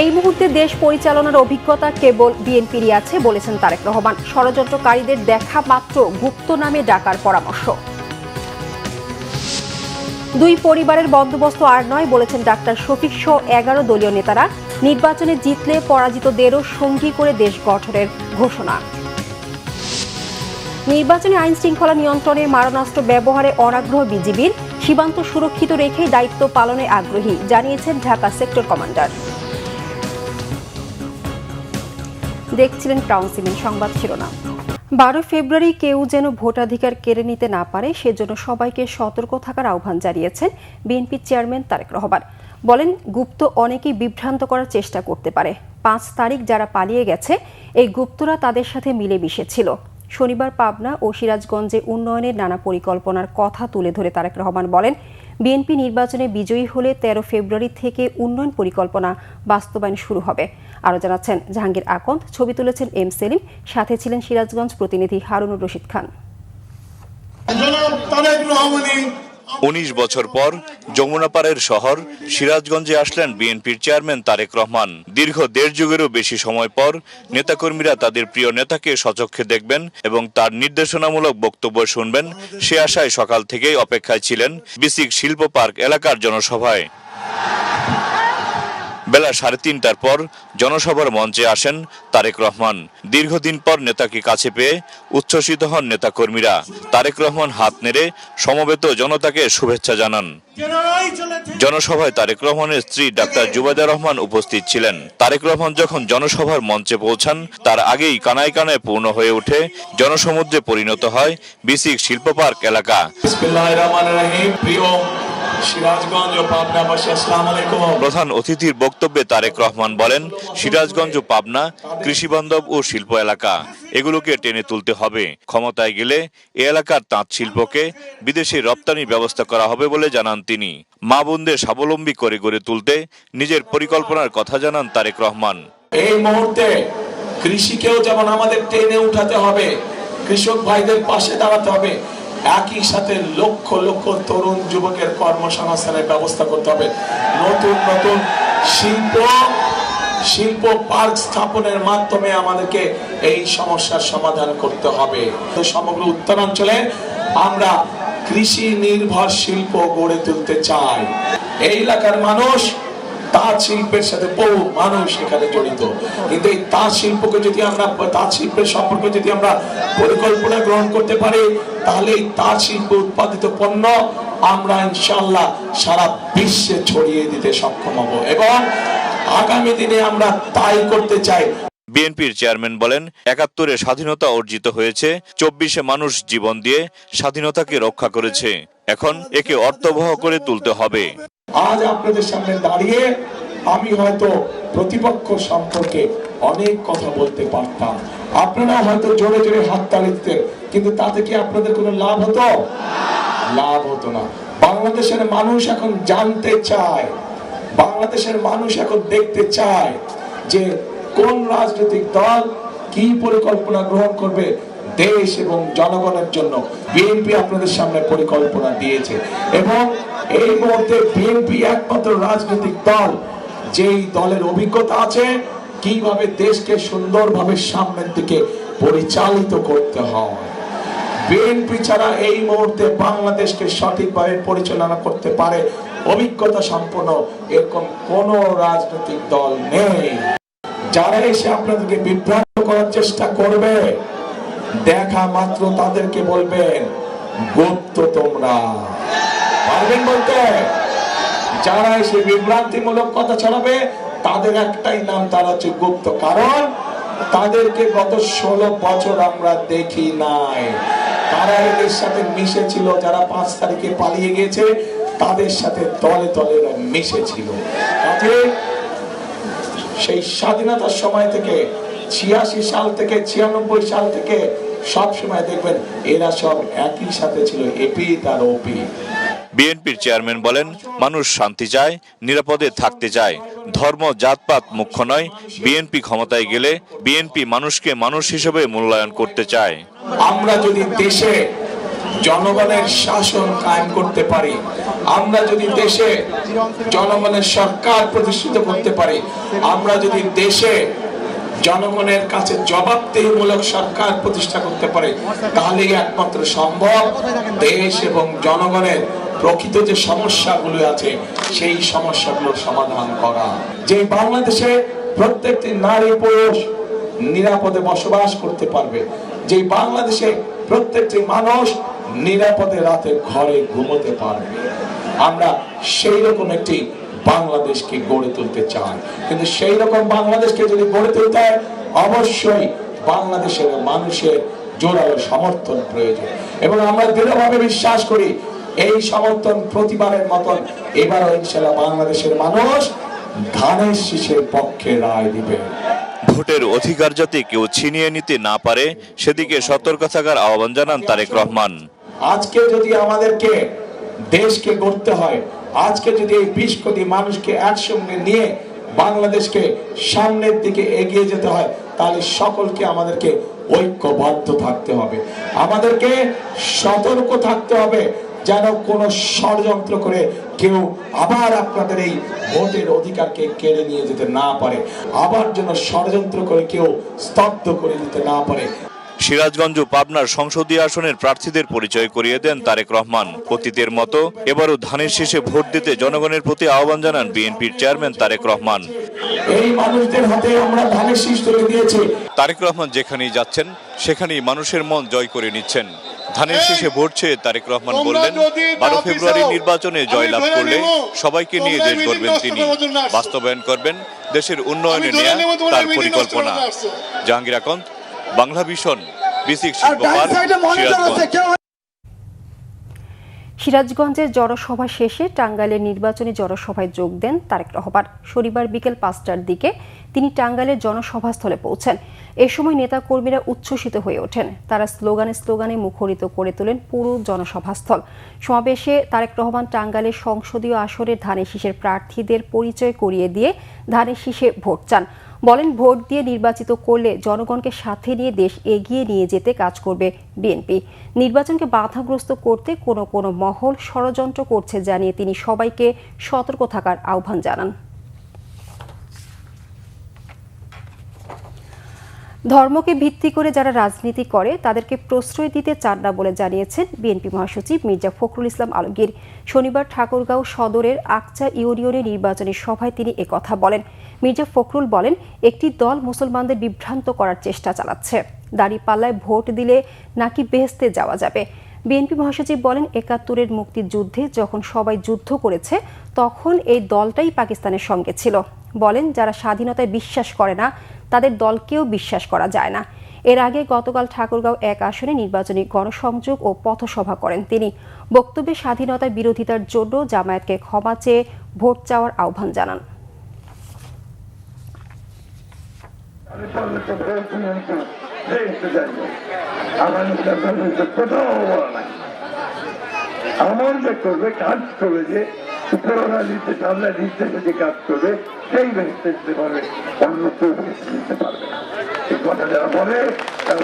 এই মুহূর্তে দেশ পরিচালনার অভিজ্ঞতা কেবল বিএনপিরই আছে বলেছেন তারেক রহমান। ষড়যন্ত্রকারীদের দেখা মাত্র গুপ্ত নামে ডাকার পরামর্শ। দুই পরিবারের বন্দোবস্ত আর নয় বলেছেন ডাক্তার শফিক সহ 11 দলীয় নেতারা। নির্বাচনে জিতলে পরাজিতদেরও সঙ্গী করে দেশ গঠনের ঘোষণা। নির্বাচনে আইন শৃঙ্খলা নিয়ন্ত্রণে মারণাস্ত্র ব্যবহারে অনাগ্রহ বিজিবির। সীমান্ত সুরক্ষিত রেখে দায়িত্ব পালনে আগ্রহী জানিয়েছেন ঢাকা সেক্টর কমান্ডার। দেখছিলেন ক্রাউন সিমেন্ট সংবাদ শিরোনাম। 12 ফেব্রুয়ারি কেউ যেন ভোটাধিকার কেড়ে নিতে না পারে সেজন্য সবাইকে সতর্ক থাকার আহ্বান জানিয়েছেন বিএনপি চেয়ারম্যান তারেক রহমান। বলেন, গুপ্ত অনেকেই বিভ্রান্ত করার চেষ্টা করতে পারে। 5 তারিখ যারা পালিয়ে গেছে এই গুপ্তরা তাদের সাথে মিলেমিশে ছিল। শনিবার পাবনা ও সিরাজগঞ্জে উন্নয়নের নানা পরিকল্পনার কথা তুলে ধরে তারেক রহমান বলেন, বিএনপি নির্বাচনে বিজয়ী হলে 13 ফেব্রুয়ারি থেকে উন্নয়ন পরিকল্পনা বাস্তবায়ন শুরু হবে। আরও জানাচ্ছেন জাহাঙ্গীর আকন্দ, ছবি তুলেছেন এম সেলিম, সাথে ছিলেন সিরাজগঞ্জ প্রতিনিধি হারুনুর রশিদ খান। 19 বছর পর যমুনাপাড়ের শহর সিরাজগঞ্জে আসলেন বিএনপির চেয়ারম্যান তারেক রহমান। দীর্ঘ 1.5 যুগেরও বেশি সময় পর নেতাকর্মীরা তাদের প্রিয় নেতাকে সচক্ষে দেখবেন এবং তার নির্দেশনামূলক বক্তব্য শুনবেন সে আশায় সকাল থেকেই অপেক্ষায় ছিলেন বিসিক শিল্প পার্ক এলাকার জনসভায়। বেলা 3:30টার পর জনসভার মঞ্চে আসেন তারেক রহমান। দীর্ঘদিন পর নেতাকে কাছে পেয়ে উচ্ছ্বসিত হন নেতাকর্মীরা। তারেক রহমান হাত নেড়ে সমবেত জনতাকে শুভেচ্ছা জানান। জনসভায় তারেক রহমানের স্ত্রী ডাক্তার জুবাইদা রহমান উপস্থিত ছিলেন। তারেক রহমান যখন জনসভার মঞ্চে পৌঁছান তার আগেই কানায় কানায় পূর্ণ হয়ে ওঠে জনসমুদ্রে পরিণত হয় বিসিক শিল্প পার্ক এলাকা। প্রধান অতিথির বক্তব্যে তারেক রহমান বলেন, সিরাজগঞ্জ ও পাবনা কৃষিবান্ধব ও শিল্প এলাকা, এগুলোকে টেনে তুলতে হবে। ক্ষমতায় গেলে এ এলাকার তাঁত শিল্পকে বিদেশে রপ্তানির ব্যবস্থা করা হবে বলে জানান তিনি। মা বোনদের স্বাবলম্বী করে গড়ে তুলতে নিজের পরিকল্পনার কথা জানান তারেক রহমান। এই মুহূর্তে কৃষিকেও যেমন আমাদের টেনে উঠাতে হবে, কৃষক ভাইদের পাশে দাঁড়াতে হবে, একই সাথে লক্ষ লক্ষ তরুণ যুবকের কর্মসংস্থানের ব্যবস্থা করতে হবে। নতুন নতুন শিল্প পার্ক স্থাপনের মাধ্যমে আমাদেরকে এই সমস্যার সমাধান করতে হবে। সমগ্র উত্তরাঞ্চলে আমরা কৃষি নির্ভর শিল্প গড়ে তুলতে চাই। এই এলাকার মানুষ তাঁত শিল্পের সাথে বহু মানুষ এখানে জড়িত, কিন্তু এই তাঁত শিল্পকে যদি আমরা তাঁত শিল্পের সম্পর্কে যদি আমরা পরিকল্পনা গ্রহণ করতে পারি তাহলে এই তাঁত শিল্প উৎপাদিত পণ্য আমরা ইনশাআল্লাহ সারা বিশ্বে ছড়িয়ে দিতে সক্ষম হব এবং আগামী দিনে আমরা তাই করতে চাই। বিএনপির চেয়ারম্যান বলেন, 71-এ স্বাধীনতা অর্জিত হয়েছে, 24-এ মানুষ জীবন দিয়ে স্বাধীনতাকে রক্ষা করেছে। এখন একে অর্থবহ করে তুলতে হবে। আজ আপনাদের সামনে দাঁড়িয়ে আমি হয়তো প্রতিপক্ষ সম্পর্কে অনেক কথা বলতে পারতাম, আপনারা হয়তো জোরে জোরে হাততালি দিতেন, কিন্তু তাতে কি আপনাদের কোনো লাভ হতো? লাভ হতো না। বাংলাদেশের মানুষ এখন জানতে চায়, বাংলাদেশের মানুষ এখন দেখতে চায় যে কোন রাজনৈতিক দল কি পরিকল্পনা গ্রহণ করবে দেশ এবং জনগণের জন্য। বিএনপি আপনাদের সামনে পরিকল্পনা দিয়েছে এবং এই মুহূর্তে বিএনপি একমাত্র রাজনৈতিক দল যেই দলের অভিজ্ঞতা আছে কিভাবে দেশকে সুন্দরভাবে সামনের দিকে পরিচালিত করতে হয়। বিএনপি ছাড়া এই মুহূর্তে বাংলাদেশকে সঠিকভাবে পরিচালনা করতে পারে অভিজ্ঞতা সম্পন্ন এরকম কোন রাজনৈতিক দল নেই। যারা এসে আপনাদেরকে বিভ্রান্ত করার চেষ্টা করবে দেখা মাত্র তাদেরকে বলবেন গুপ্ত। তোমরা পারবেন বলতে? যারা এসে বিভ্রান্তিমূলক কথা ছড়াবে তাদের একটাই নাম, তারা হচ্ছে গুপ্ত। কারণ তাদেরকে গত 16 বছর আমরা দেখি নাই। তারা এদের সাথে মিশেছিল, যারা 5 তারিখে পালিয়ে গিয়েছে তাদের সাথে দলে দলে মিশেছিল। কাজে সেই স্বাধীনতার সময় থেকে 86 সাল থেকে 96 সাল থেকে সব সময় দেখবেন এরা সব একই সাথে ছিল, এপি আর ওপি। বিএনপির চেয়ারম্যান বলেন, মানুষ শান্তি চায়, নিরাপদে থাকতে চায়, ধর্ম জাতপাত মুখ্য নয়। বিএনপি ক্ষমতায় গেলে বিএনপি মানুষকে মানুষ হিসেবে মূল্যায়ন করতে চায়। আমরা যদি দেশে জনগণের শাসন কায়েম করতে পারি, আমরা যদি দেশে জনগণের সরকার প্রতিষ্ঠিত করতে পারি, আমরা যদি দেশে জনগণের কাছে জবাবদিহিমূলক সরকার প্রতিষ্ঠা করতে পারে, তাহলেই একমাত্র সম্ভব দেশ এবং জনগণের প্রকৃত যে সমস্যাগুলো আছে সেই সমস্যাগুলোর সমাধান করা। যে বাংলাদেশে প্রত্যেকটি নারী পুরুষ নিরাপদে বসবাস করতে পারবে, যে বাংলাদেশে প্রত্যেকটি মানুষ নিরাপদে রাতে ঘরে ঘুমোতে পারবে, আমরা সেই রকম একটি বাংলাদেশকে গড়ে তুলতে চাই। কিন্তু সেই রকম বাংলাদেশকে যদি গড়ে তুলতে হয়, অবশ্যই বাংলাদেশের মানুষের জোরালো সমর্থন প্রয়োজন, এবং আমরা দৃঢ়ভাবে বিশ্বাস করি এই সমর্থন প্রতিবারের মতন এবারও ইনশাআল্লাহ বাংলাদেশের মানুষ ধানের শীষের পক্ষে রায় দিবে। ভোটের অধিকার যাতে কেউ ছিনিয়ে নিতে না পারে সেদিকে সতর্ক থাকার আহ্বান জানান তারেক রহমান। আজকে যদি আমাদেরকে দেশকে গড়তে হয়, আজকে যদি এই 20 কোটি মানুষকে একসঙ্গে নিয়ে বাংলাদেশকে সামনের দিকে এগিয়ে যেতে হয়, তাহলে সকলকে আমাদেরকে ঐক্যবদ্ধ থাকতে হবে, আমাদেরকে সতর্ক থাকতে হবে যেন কোনো ষড়যন্ত্র করে কেউ আবার আপনাদের এই ভোটের অধিকারকে কেড়ে নিয়ে যেতে না পারে, আবার যেন ষড়যন্ত্র করে কেউ স্তব্ধ করে দিতে না পারে। সিরাজগঞ্জ ও পাবনার সংসদীয় আসনের প্রার্থীদের পরিচয় করিয়ে দেন তারেক রহমান। অতীতের মতো এবারও ধানের শীষে ভোট দিতে জনগণের প্রতি আহ্বান জানান বিএনপির চেয়ারম্যান তারেক রহমান। এই মানুষদের হাতে আমরা ধানের শীষ তুলে দিয়েছি। তারেক রহমান যেখানেই যাচ্ছেন সেখানেই মানুষের মন জয় করে নিচ্ছেন। ধানের শীষে ভোট চেয়ে তারেক রহমান বললেন, 12 ফেব্রুয়ারি নির্বাচনে জয়লাভ করলে সবাইকে নিয়ে দেশ গড়বেন তিনি, বাস্তবায়ন করবেন দেশের উন্নয়নে নেয়া তার পরিকল্পনা। জাহাঙ্গীর আকন্দ, বাংলা ভিশন, বিসিক শিল্প পার্ক, সিরাজগঞ্জ। সিরাজগঞ্জের জনসভা শেষে টাঙ্গাইলের নির্বাচনী জনসভায় যোগ দেন তারেক রহমান। শনিবার বিকেল 5টার দিকে তিনি টাঙ্গাইলের জনসভাস্থলে পৌঁছেন। এ সময় নেতাকর্মীরা উচ্ছ্বসিত হয়ে ওঠেন। তারা স্লোগানে মুখরিত করে তোলেন পুরো জনসভাস্থল। সমাবেশে তারেক রহমান টাঙ্গাইলের সংসদীয় আসনের ধানের শীষের প্রার্থীদের পরিচয় করিয়ে দিয়ে ধানের শীষে ভোট চান। বলেন, ভোট দিয়ে নির্বাচিত করলে জনগণকে সাথে নিয়ে দেশ এগিয়ে নিয়ে যেতে কাজ করবে বিএনপি। নির্বাচনকে বাধাগ্রস্ত করতে কোনো মহল ষড়যন্ত্র করছে জানিয়ে তিনি সবাইকে সতর্ক থাকার আহ্বান জানান। ধর্মকে ভিত্তি করে যারা রাজনীতি করে তাদেরকে প্রশ্রয় দিতে চান না বলে জানিয়েছেন বিএনপি মহাসচিব মির্জা ফখরুল ইসলাম আলমগীর। শনিবার ঠাকুরগাঁও সদরের আকচা ইউনিয়নে নির্বাচনী সভায় তিনি একথা বলেন। মির্জা ফখরুল বলেন, একটি দল মুসলমানদের বিভ্রান্ত করার চেষ্টা চালাচ্ছে, দাঁড়িপাল্লায় ভোট দিলে নাকি বেহেশতে যাওয়া যাবে। বিএনপি মহাসচিব বলেন, ৭১-এর মুক্তিযুদ্ধে যখন সবাই যুদ্ধ করেছে তখন এই দলটাই পাকিস্তানের সঙ্গে ছিল। বলেন, যারা স্বাধীনতায় বিশ্বাস করে না তাদের দলকেও বিশ্বাস করা যায় না। এর আগে গতকাল ঠাকুরগাঁও ১ আসনে নির্বাচনী গণসংযোগ ও পথসভা করেন তিনি। বক্তব্যে স্বাধীনতার বিরোধিতার জন্য জামায়াতকে ক্ষমা চেয়ে ভোট চাওয়ার আহ্বান জানান। আমার যে করবে কাজ করবে, যে উপরওয়ালা নিতে সামনে নির্দেশে যে কাজ করবে সেই বেহেশতে দিতে পারবে, অন্য কেউ বেহেশতে দিতে পারবে না। এই কথা যারা বলে তারা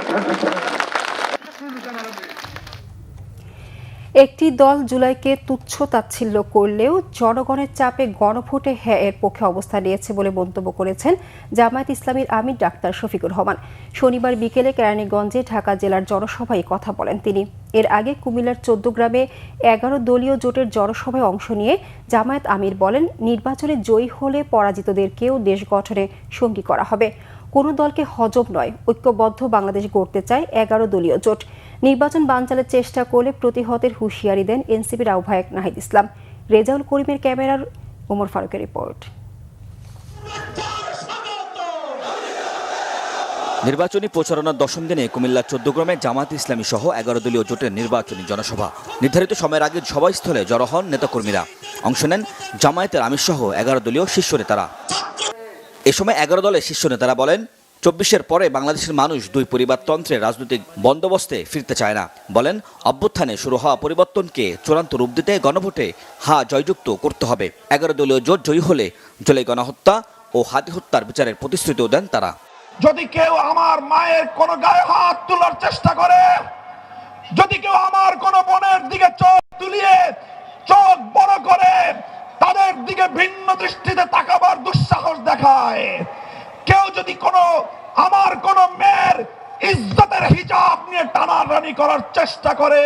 একটি দল জুলাইকে তুচ্ছ তাচ্ছিল্য করলেও জনগণের চাপে গণভোটে হ্যাঁ এর পক্ষে অবস্থান নিয়েছে বলে মন্তব্য করেছেন জামায়াত ইসলামীর আমির ডাক্তার শফিকুর রহমান। শনিবার বিকেলে কেরানীগঞ্জে ঢাকা জেলার জনসভায় কথা বলেন তিনি। এর আগে কুমিল্লার ১৪ গ্রামে ১১ দলীয় জোটের জনসভায় অংশ নিয়ে জামায়াত আমির বলেন, নির্বাচনে জয়ী হলে পরাজিতদেরকেও দেশ গঠনে সঙ্গী করা হবে। কোনো দলকে হজম নয়, ঐক্যবদ্ধ বাংলাদেশ গড়তে চায় ১১ দলীয় জোট। নির্বাচন বানচালের চেষ্টা করলে প্রতিহতের হুঁশিয়ারি দেন এনসিপির আহ্বায়ক নাহিদ ইসলাম। রেজাউল করিমের ক্যামেরার ওমর ফারুকের রিপোর্ট। নির্বাচনী প্রচারণার ১০ম দিনে কুমিল্লার ১৪ গ্রামে জামায়াত ইসলামী সহ ১১ দলীয় জোটের নির্বাচনী জনসভা। নির্ধারিত সময়ের আগে সভাস্থলে জড়ো হন নেতাকর্মীরা। অংশ নেন জামায়াতের আমির সহ ১১ দলীয় শীর্ষ নেতারা। এ সময় ১১ দলের শীর্ষ নেতারা বলেন, ২৪-এর পরে বাংলাদেশের মানুষ দুই পরিবারতন্ত্রের রাজনৈতিক বন্দোবস্তে ফিরতে চায় না। বলেন, অভ্যুত্থানে শুরু হওয়া পরিবর্তনকে চূড়ান্ত রূপ দিতে গণভোটে জয়যুক্ত করতে হবে। ১১ দলীয় জোট জয়ী হলে জুলাই গণহত্যা ও হাতি হত্যার বিচারের প্রতিশ্রুতিও দেন তারা। যদি কেউ আমার মায়ের কোন গায়ে হাত তোলার চেষ্টা করে, যদি কেউ আমার কোন বোনের দিকে চোখ তুলিয়ে চোখ বড় করে তাদের দিকে ভিন্ন দৃষ্টিতে তাকাবার দুঃসাহস দেখায়, কেউ যদি আমার কোন মেয়ের ইজ্জতের হিজাব নিয়ে টানাটানি করার চেষ্টা করে,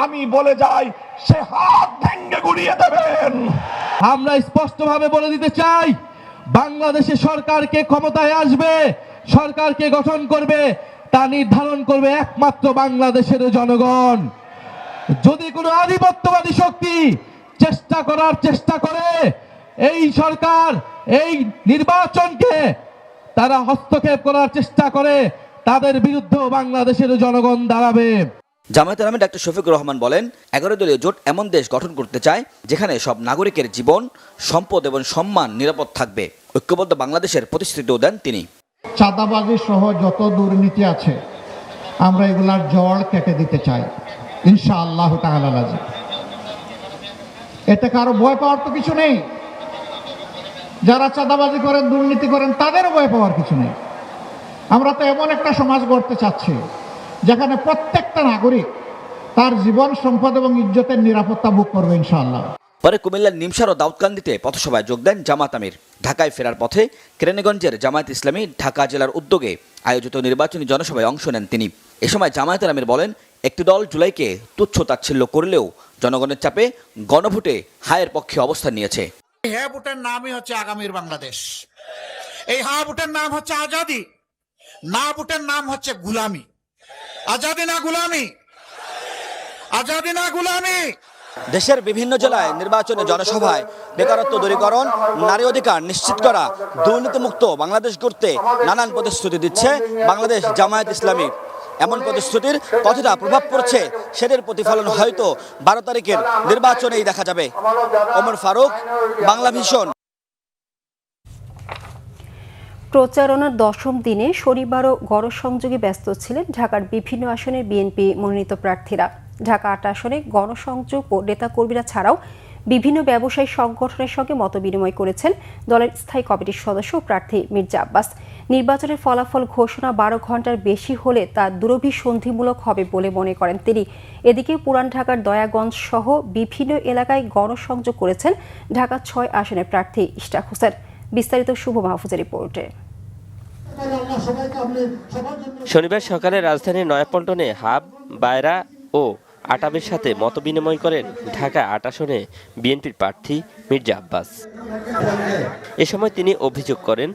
আমি বলে যাই সে হাত ভেঙে গুড়িয়ে দেবেন। আমরা স্পষ্টভাবে বলে দিতে চাই, বাংলাদেশে সরকারকে ক্ষমতায় আসবে, সরকারকে গঠন করবে, তা নির্ধারণ করবে একমাত্র বাংলাদেশের জনগণ। যদি কোনো আধিপত্যবাদী শক্তি চেষ্টা করে এই সরকার এই নির্বাচনকে তারা হস্তক্ষেপ করার চেষ্টা করে, তাদের বিরুদ্ধে বাংলাদেশের জনগণ দাঁড়াবে। জামায়াতের আমির ডাক্তার শফিকুর রহমান বলেন, 11 দলীয় জোট এমন দেশ গঠন করতে চায় যেখানে সব নাগরিকের জীবন, সম্পদ এবং সম্মান নিরাপদ থাকবে। ঐক্যবদ্ধ বাংলাদেশের প্রতিশ্রুতিও দেন তিনি। চাঁদাবাজি সহ যত দুর্নীতি আছে আমরা এগুলার জড় কেটে দিতে চাই ইনশাআল্লাহ তাআলা। এতে কারো ভয় পাওয়ার তো কিছু নেই। যারা চাঁদাবাজি করেন, দুর্নীতি করেন, তাদেরও ভয় পাওয়ার কিছু নেই। আমরা তো এমন একটা সমাজ গড়তে চাচ্ছি যেখানে প্রত্যেকটা নাগরিক তার জীবন, সম্পদ এবং ইজ্জতের নিরাপত্তা ভোগ করবে ইনশাআল্লাহ। পরে কুমিল্লার নিমসার ও দাউদকান্দিতে পথসভায় যোগ দেন জামাত আমির। ঢাকায় ফেরার পথে কেরানীগঞ্জের জামায়াত ইসলামী ঢাকা জেলার উদ্যোগে আয়োজিত নির্বাচনী জনসভায় অংশ নেন তিনি। এ সময় জামায়াতের আমির বলেন, একটি দল জুলাইকে তুচ্ছ-তাচ্ছিল্য করলেও জনগণের চাপে গণভোটে হায়ের পক্ষে অবস্থান নিয়েছে। হ্যাঁ ভোটের নামই হচ্ছে আগামীর বাংলাদেশ। এই হ্যাঁ ভোটের নাম হচ্ছে আজাদি, না ভোটের নাম হচ্ছে গুলামি। আজাদি না গুলামি, আজাদি না গুলামি। দেশের বিভিন্ন জেলায় নির্বাচনী জনসভায় বেকারত্ব দূরীকরণ, নারী অধিকার নিশ্চিত করা, দুর্নীতিমুক্ত বাংলাদেশ গড়তে নানান প্রতিশ্রুতি দিচ্ছে বাংলাদেশ জামায়াত ইসলামী। এমন প্রতিশ্রুতির কতটা প্রভাব পড়ছে সেটার প্রতিফলন হয়তো 12 তারিখের নির্বাচনেই দেখা যাবে। ওমর ফারুক, বাংলা ভিশন। প্রচারণার 10ম দিনে শনিবারও গণসংযোগে ব্যস্ত ছিলেন ঢাকার বিভিন্ন আসনের বিএনপি মনোনীত প্রার্থীরা। ঢাকা 8 আসনে গণসংযোগ ও নেতাকর্মীরা ছাড়াও বিভিন্ন ব্যবসায়ী সংগঠনের সঙ্গে মতবিনিময় করেছেন দলের স্থায়ী কমিটির সদস্য ও প্রার্থী মির্জা আব্বাস। নির্বাচনের ফলাফল ঘোষণা 12 ঘন্টার বেশি হলে তা দুরভিসন্ধিমূলক হবে বলে মনে করেন তিনি। এদিকে পুরান ঢাকার দয়াগঞ্জ সহ বিভিন্ন এলাকায় গণসংযোগ করেছেন ঢাকা 6 আসনের প্রার্থী ইশরাক হোসেন। বিস্তারিত শুভ মাহফুজের রিপোর্টে। শনিবার সকালে রাজধানীর নয়াপল্টনে হাব, বায়রা ও আটাবের সাথে মতবিনিময় করেন ঢাকা 8 আসনে বিএনপির প্রার্থী মির্জা আব্বাস। এ সময় তিনি অভিযোগ করেন,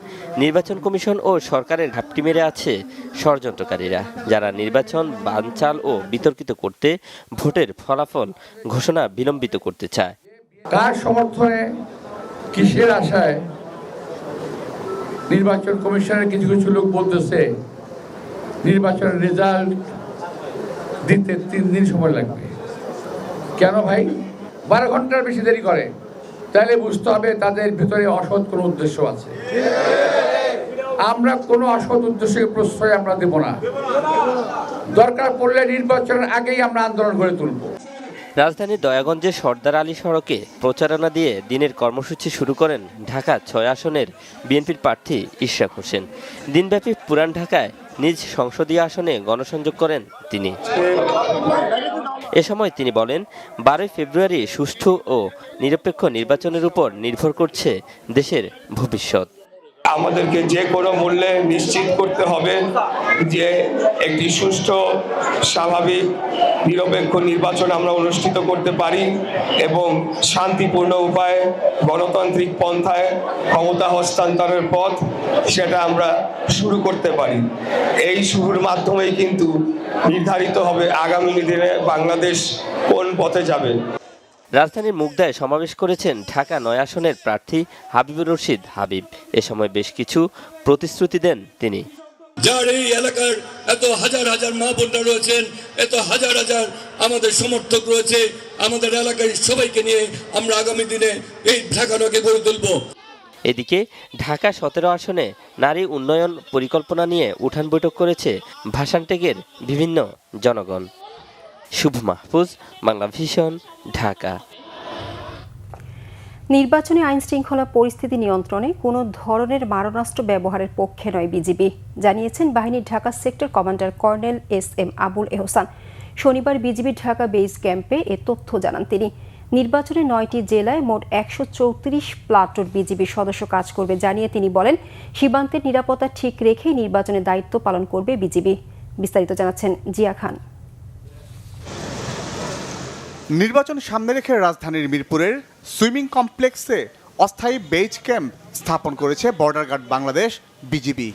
নির্বাচন কমিশন ও সরকারের ঘাপটি মেরে আছে ষড়যন্ত্রকারীরা, যারা নির্বাচন বানচাল ও বিতর্কিত করতে ভোটের ফলাফল ঘোষণা বিলম্বিত করতে চায়। কার সমর্থনে, কিসের আশায় নির্বাচন কমিশনের কিছু কিছু লোক বলতেছে নির্বাচনের রেজাল্ট দিতে 3 দিন সময় লাগবে। কেন ভাই 12 ঘন্টার বেশি দেরি করে? তাহলে বুঝতে হবে তাদের ভিতরে অসৎ কোনো উদ্দেশ্য আছে। আমরা কোনো অসৎ উদ্দেশ্যকে প্রশ্রয় আমরা দেব না। দরকার পড়লে নির্বাচনের আগেই আমরা আন্দোলন গড়ে তুলব। রাজধানীর দয়াগঞ্জের সর্দার আলী সড়কে প্রচারণা দিয়ে দিনের কর্মসূচি শুরু করেন ঢাকা 6 আসনের বিএনপির প্রার্থী ইশরাক হোসেন। দিনব্যাপী পুরান ঢাকায় নিজ সংসদীয় আসনে গণসংযোগ করেন তিনি। এ সময় তিনি বলেন, 12 ফেব্রুয়ারি সুষ্ঠু ও নিরপেক্ষ নির্বাচনের উপর নির্ভর করছে দেশের ভবিষ্যৎ। আমাদেরকে যে কোনো মূল্যে নিশ্চিত করতে হবে যে একটি সুষ্ঠু, স্বাভাবিক, নিরপেক্ষ নির্বাচন আমরা অনুষ্ঠিত করতে পারি এবং শান্তিপূর্ণ উপায়ে গণতান্ত্রিক পন্থায় ক্ষমতা হস্তান্তরের পথ সেটা আমরা শুরু করতে পারি। এই শুরুর মাধ্যমেই কিন্তু নির্ধারিত হবে আগামী দিনে বাংলাদেশ কোন পথে যাবে। রাজধানীর মুগদায় সমাবেশ করেছেন ঢাকা 9 আসনের প্রার্থী হাবিবুর রশিদ হাবিব। এ সময় বেশ কিছু প্রতিশ্রুতি দেন তিনি। যার এই এলাকার এত হাজার হাজার মা বোনরা রয়েছেন, এত হাজার হাজার আমাদের সমর্থক রয়েছে, আমাদের এলাকার সবাইকে নিয়ে আমরা আগামী দিনে এই ঢাকাটাকে গড়ে তুলব। এদিকে ঢাকা 17 আসনে নারী উন্নয়ন পরিকল্পনা নিয়ে উঠান বৈঠক করেছে ভাসানটেকের বিভিন্ন জনগণ। শুভ মাহফুজ, বাংলা ভিশন, ঢাকা। নির্বাচনী আইন শৃঙ্খলা পরিস্থিতি নিয়ন্ত্রণে কোনো ধরনের মারণাস্ত্র ব্যবহারের পক্ষে নয় বিজিবি, জানিয়েছেন বাহিনীর Dhaka sector commander colonel S M Abul Ehsan. শনিবার বিজিবি ঢাকা বেস ক্যাম্পে এ তথ্য জানান তিনি। নির্বাচনে 9টি জেলায় মোট 134 প্লাটুন বিজিবি সদস্য কাজ করবে জানিয়ে তিনি বলেন, সীমান্তের নিরাপত্তা ঠিক রেখেই নির্বাচনের দায়িত্ব পালন করবে বিজিবি। বিস্তারিত জানাচ্ছেন জিয়া খান। নির্বাচন সামনে রেখে রাজধানীর মিরপুরের সুইমিং কমপ্লেক্সে অস্থায়ী বেজ ক্যাম্প স্থাপন করেছে বর্ডার গার্ড বাংলাদেশ বিজিবি।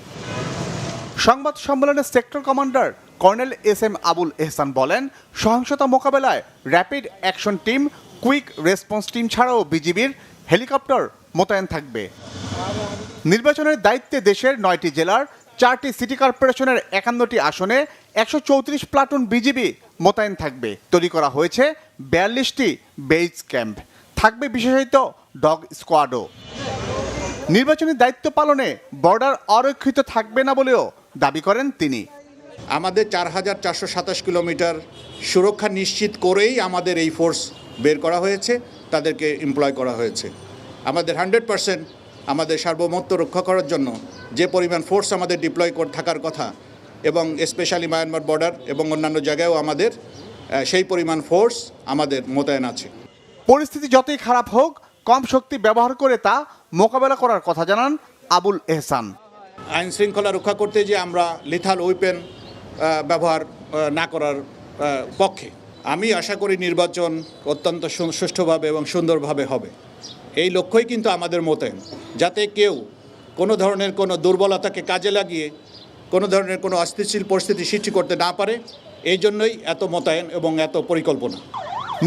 সংবাদ সম্মেলনে sector commander colonel SM Abul Ehsan বলেন, সহিংসতা মোকাবেলায় rapid action team, quick response team ছাড়াও বিজিবির হেলিকপ্টার মোতায়েন থাকবে। নির্বাচনের দায়িত্বে দেশের 9টি জেলার 4টি সিটি কর্পোরেশনের 51টি আসনে 134 প্লাটুন বিজিবি মোতায়েন থাকবে। তৈরি করা হয়েছে 42টি বেজ ক্যাম্প, থাকবে বিশেষায়িত ডগ স্কোয়াডও। নির্বাচনী দায়িত্ব পালনে বর্ডার অরক্ষিত থাকবে না বলেও দাবি করেন তিনি। আমাদের 4427 কিলোমিটার সুরক্ষা নিশ্চিত করেই আমাদের এই ফোর্স বের করা হয়েছে, তাদেরকে এমপ্লয় করা হয়েছে। আমাদের 100% আমাদের সার্বভৌমত্ব রক্ষা করার জন্য যে পরিমাণ ফোর্স আমাদের ডিপ্লয় থাকার কথা, এবং স্পেশালি মায়ানমার বর্ডার এবং অন্যান্য জায়গায়ও আমাদের সেই পরিমাণ ফোর্স আমাদের মোতায়েন আছে। পরিস্থিতি যতই খারাপ হোক, কম শক্তি ব্যবহার করে তা মোকাবেলা করার কথা জানান আবুল এহসান। আইন শৃঙ্খলা রক্ষা করতে যে আমরা লিথাল ওয়েপেন ব্যবহার না করার পক্ষে। আমি আশা করি নির্বাচন অত্যন্ত সুষ্ঠুভাবে এবং সুন্দরভাবে হবে। এই লক্ষ্যই কিন্তু আমাদের মোতায়েন, যাতে কেউ কোনো ধরনের কোনো দুর্বলতাকে কাজে লাগিয়ে কোনো ধরনের কোনো অস্থিতিশীল পরিস্থিতি সৃষ্টি করতে না পারে। এই জন্যই এত মোতায়েন এবং এত পরিকল্পনা।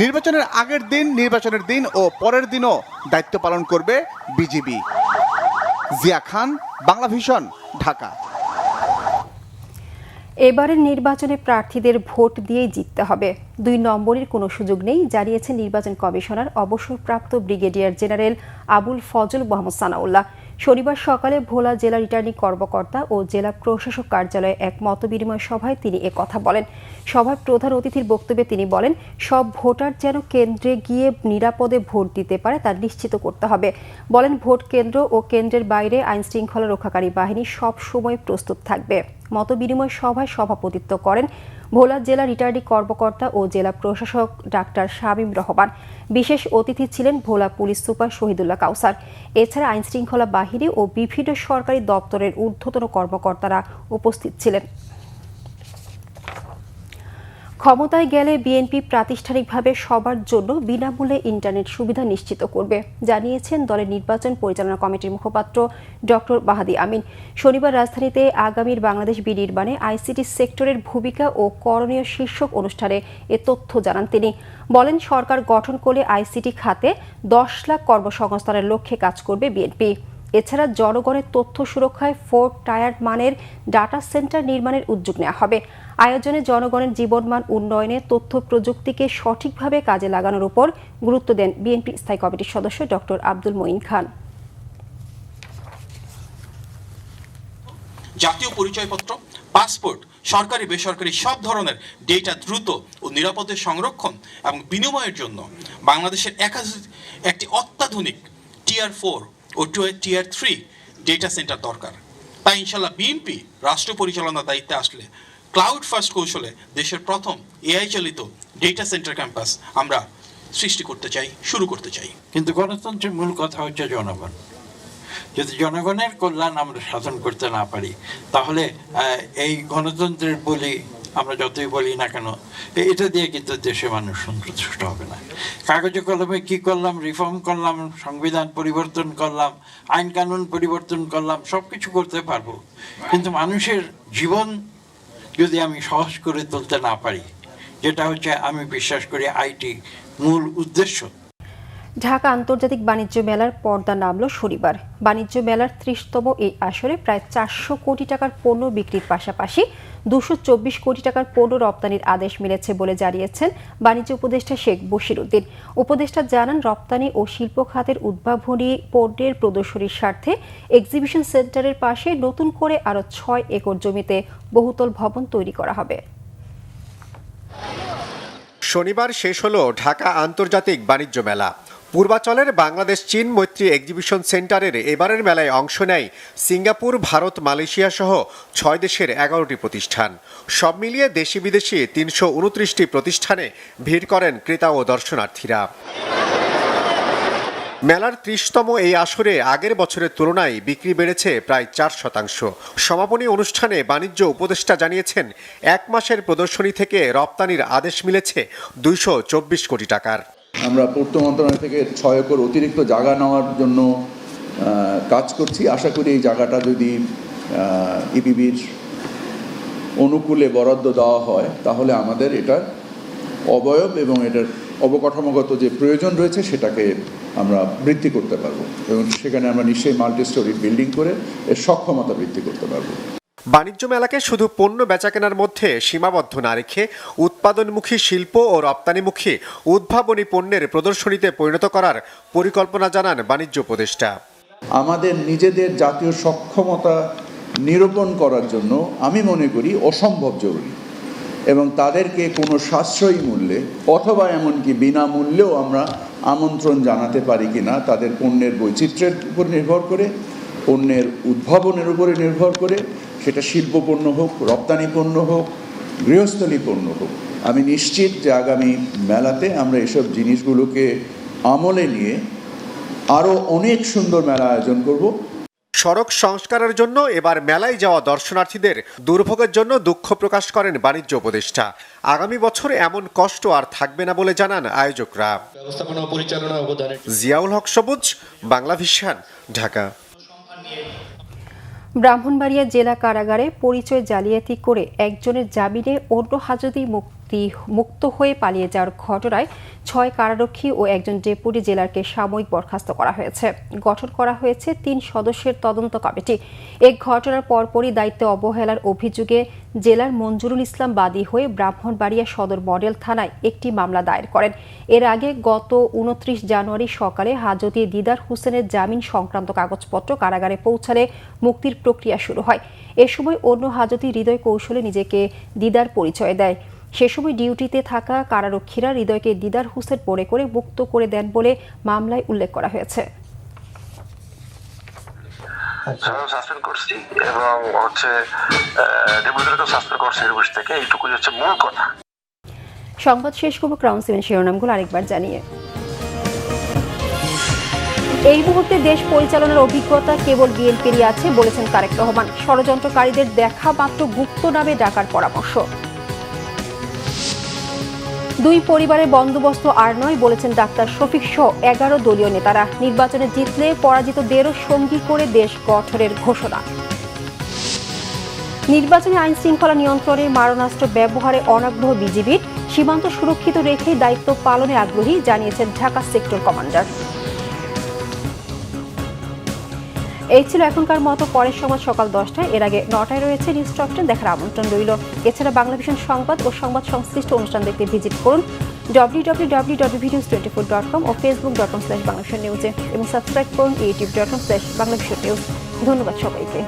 নির্বাচনের আগের দিন, নির্বাচনের দিন ও পরের দিনও দায়িত্ব পালন করবে বিজিবি। জিয়া খান, বাংলা ভিশন, ঢাকা। এবারের নির্বাচনে প্রার্থীদের ভোট দিয়েই জিততে হবে, 2 নম্বরের কোনো সুযোগ নেই জানিয়েছেন নির্বাচন কমিশনার অবসরপ্রাপ্ত ব্রিগেডিয়ার জেনারেল আবুল ফজল মোহাম্মদ সানাউল্লাহ। শনিবার সকালে ভোলা জেলা রিটার্নিং কর্মকর্তা ও জেলা প্রশাসক কার্যালয়ে এক মতবিনিময় সভায় তিনি একথা বলেন। সভায় প্রধান অতিথির বক্তব্যে তিনি বলেন, সব ভোটার যেন কেন্দ্রে গিয়ে নিরাপদে ভোট দিতে পারে তা নিশ্চিত করতে হবে। বলেন, ভোট কেন্দ্র ও কেন্দ্রের বাইরে আইন শৃঙ্খলা রক্ষাকারী বাহিনী সব সময় প্রস্তুত থাকবে। মতবিনিময় সভায় সভাপতিত্ব করেন ভোলা জেলা রিটার্নিং কর্মকর্তা ও জেলা প্রশাসক ডাক্তার শামীম রহমান। বিশেষ অতিথি ছিলেন ভোলা পুলিশ সুপার শহীদুল্লাহ কাউসার। এছাড়া আইন শৃঙ্খলা বাহিনী ও বিভিন্ন সরকারি দপ্তরের ঊর্ধ্বতন কর্মকর্তারা উপস্থিত ছিলেন। ক্ষমতায় গেলে বিএনপি প্রাতিষ্ঠানিকভাবে সবার জন্য বিনামূল্যে ইন্টারনেট সুবিধা নিশ্চিত করবে জানিয়েছেন দলের নির্বাচন পরিচালনা কমিটির মুখপাত্র ডক্টর বাহাদি আমিন। শনিবার রাজধানীতে আগামীর বাংলাদেশ বিনির্মাণে আইসিটি সেক্টরের ভূমিকা ও করণীয় শীর্ষক অনুষ্ঠানে এ তথ্য জানান তিনি। বলেন, সরকার গঠন করলে আইসিটি খাতে 10 লাখ কর্মসংস্থানের লক্ষ্যে কাজ করবে বিএনপি। এছাড়া জনগণের তথ্য সুরক্ষায় 4 টায়ার মানের ডাটা সেন্টার নির্মাণের উদ্যোগ নেওয়া হবে। আয়োজনে জনগণের জীবনমান উন্নয়নে তথ্য প্রযুক্তিকে সঠিকভাবে কাজে লাগানোর উপর গুরুত্ব দেন বিএনপি স্থায়ী কমিটির সদস্য ডক্টর আব্দুল মঈন খান। জাতীয় পরিচয়পত্র, পাসপোর্ট, সরকারি বেসরকারি সব ধরনের ডেটা দ্রুত ও নিরাপদে সংরক্ষণ এবং বিনিময়ের জন্য বাংলাদেশের একটি অত্যাধুনিক টিয়ার 4 ও টিয়ার 3 ডেটা সেন্টার দরকার। তাই ইনশাল্লাহ বিএনপি রাষ্ট্র পরিচালনার দায়িত্বে আসলে ক্লাউড ফার্স্ট কৌশলে দেশের প্রথম এআই চালিত ডেটা সেন্টার ক্যাম্পাস আমরা সৃষ্টি করতে চাই, শুরু করতে চাই। কিন্তু গণতন্ত্রের মূল কথা হচ্ছে জনগণ। যদি জনগণের কল্যাণ আমরা সাধন করতে না পারি, তাহলে এই গণতন্ত্রের বলি আমরা যতই বলি না কেন, এটা দিয়ে কিন্তু দেশে মানুষ সন্তুষ্ট হবে না। কাগজে কলমে কি করলাম, রিফর্ম করলাম, সংবিধান পরিবর্তন করলাম, আইন কানুন পরিবর্তন করলাম, সব কিছু করতে পারবো, কিন্তু মানুষের জীবন যদি আমি সহজ করে তুলতে না পারি, যেটা হচ্ছে আমি বিশ্বাস করি আইটি মূল উদ্দেশ্য। ঢাকা আন্তর্জাতিক বাণিজ্য মেলার পর্দা নামল শনিবার। বাণিজ্য মেলার 30তম এই আসরে প্রায় 400 কোটি টাকার পণ্য বিক্রির পাশাপাশি 224 কোটি টাকার পণ্য রপ্তানির আদেশ মিলেছে বলে জানিয়েছেন বাণিজ্য উপদেষ্টা শেখ বশির উদ্দিন। উপদেষ্টা জানান, রপ্তানি ও শিল্প খাতের উদ্ভাবনী পণ্যের প্রদর্শনীর স্বার্থে এক্সিবিশন সেন্টারের পাশে নতুন করে আরও 6 একর জমিতে বহুতল ভবন তৈরি করা হবে। শনিবার শেষ হলো ঢাকা আন্তর্জাতিক বাণিজ্য মেলা। পূর্বাচলের বাংলাদেশ চীন মৈত্রী এক্সিবিশন সেন্টারের এবারের মেলায় অংশ নেয় সিঙ্গাপুর, ভারত, মালয়েশিয়া সহ ৬ দেশের ১১টি প্রতিষ্ঠান। সব মিলিয়ে দেশি বিদেশি ৩২৯টি প্রতিষ্ঠানে ভিড় করেন ক্রেতা ও দর্শনার্থীরা। মেলার ৩০তম এই আসরে আগের বছরের তুলনায় বিক্রি বেড়েছে প্রায় ৪%। সমাপনী অনুষ্ঠানে বাণিজ্য উপদেষ্টা জানিয়েছেন ১ মাসের প্রদর্শনী থেকে রপ্তানির আদেশ মিলেছে ২২৪ কোটি টাকার। আমরা পূর্ত মন্ত্রণালয় থেকে ৬ একর অতিরিক্ত জায়গা নেওয়ার জন্য কাজ করছি। আশা করি এই জায়গাটা যদি ইপিবির অনুকূলে বরাদ্দ দেওয়া হয় তাহলে আমাদের এটার অবয়ব এবং এটার অবকাঠামোগত যে প্রয়োজন রয়েছে সেটাকে আমরা বৃদ্ধি করতে পারবো এবং সেখানে আমরা নিশ্চয়ই মাল্টি স্টোরি বিল্ডিং করে এর সক্ষমতা বৃদ্ধি করতে পারবো। বাণিজ্য মেলাকে শুধু পণ্য বেচাকেনার মধ্যে সীমাবদ্ধ না রেখে উৎপাদনমুখী শিল্প ও রপ্তানিমুখী উদ্ভাবনী পণ্যের প্রদর্শনীতে পরিণত করার পরিকল্পনা জানান বাণিজ্য উপদেষ্টা। আমাদের নিজেদের জাতীয় সক্ষমতা নিরূপণ করার জন্য আমি মনে করি অসম্ভব জরুরি এবং তাদেরকে কোনো সাশ্রয়ী মূল্যে অথবা এমনকি বিনামূল্যেও আমরা আমন্ত্রণ জানাতে পারি কিনা তাদের পণ্যের বৈচিত্র্যের উপর নির্ভর করে, পণ্যের উদ্ভাবনের উপরে নির্ভর করে, সেটা শিল্প পণ্য হোক, রপ্তানি পণ্য হোক, গৃহস্থলী পণ্য হোক। আমি নিশ্চিত যে আগামী মেলাতে আমরা এসব জিনিসগুলোকে আমলে নিয়ে আরও অনেক সুন্দর মেলা আয়োজন করব। সড়ক সংস্কারের জন্য এবার মেলায় যাওয়া দর্শনার্থীদের দুর্ভোগের জন্য দুঃখ প্রকাশ করেন বাণিজ্য উপদেষ্টা। আগামী বছর এমন কষ্ট আর থাকবে না বলে জানান আয়োজকরা। জিয়াউল হক সবুজ, বাংলাভিশন, ঢাকা। ব্রাহ্মণবাড়িয়া জেলা কারাগারে পরিচয় জালিয়াতি করে একজনের জামিনে অন্য হাজতি মুক্ত হয়ে পালিয়ে যাওয়ার ঘটনায় ৬ কারারক্ষী ও একজন ডেপুটি জেলারকে সাময়িক বরখাস্ত করা হয়েছে। গঠন করা হয়েছে ৩ সদস্যের তদন্ত কমিটি। এই ঘটনার পরপরই দায়িত্বে অবহেলার অভিযোগে জেলার মঞ্জুরুল ইসলাম বাদী হয়ে ব্রাহ্মণবাড়িয়া সদর মডেল থানায় একটি মামলা দায়ের করেন। এর আগে গত ২৯ জানুয়ারি সকালে হাজতি দিদার হোসেনের জামিন সংক্রান্ত কাগজপত্র কারাগারে পৌঁছালে মুক্তির প্রক্রিয়া শুরু হয়। এ সময় অন্য হাজতি হৃদয় কৌশলে নিজেকে দিদার পরিচয় দেয়। সে সময় ডিউটিতে থাকা কারারক্ষীরা হৃদয়কে দিদার হোসেন মনে করে মুক্ত করে দেন বলে মামলায় উল্লেখ করা হয়েছে। সাসপেন্ড করছি এবং ডেপুটিদেরকে সাসপেন্ড করছি এর বিষয় থেকে, এইটুকুই হচ্ছে মূল কথা। সংবাদ শেষ করব ক্রাউন 7 শিরোনামগুলো আরেকবার জানিয়ে। এই মুহূর্তে দেশ পরিচালনার অভিজ্ঞতা কেবল বিএনপিরই আছে বলেছেন তারেক রহমান। ষড়যন্ত্রকারীদের দেখা মাত্র গুপ্ত নামে ডাকার পরামর্শ। 2 পরিবারের বন্দোবস্ত আর নয় বলেছেন ডাক্তার শফিক সহ 11 দলীয় নেতারা। নির্বাচনে জিতলে পরাজিতদেরও সঙ্গী করে দেশ গঠনের ঘোষণা। নির্বাচনে আইন শৃঙ্খলা নিয়ন্ত্রণে মারণাস্ত্র ব্যবহারে অনাগ্রহ বিজিবির। সীমান্ত সুরক্ষিত রেখেই দায়িত্ব পালনে আগ্রহী জানিয়েছেন ঢাকা সেক্টর কমান্ডার। এই ছিল এখনকার মতো। পরের সংবাদ সকাল 10টায়, এর আগে 9টায় রয়েছে নিউজ টপ 10 দেখার আমন্ত্রণ রইল। এছাড়া বাংলাভিশন সংবাদ ও সংবাদ সংশ্লিষ্ট অনুষ্ঠান দেখতে ভিজিট করুন www.videos24.com ও facebook.com/banglavishnnews এবং সাবস্ক্রাইব করুন youtube.com/banglavishnnews। ধন্যবাদ সবাইকে।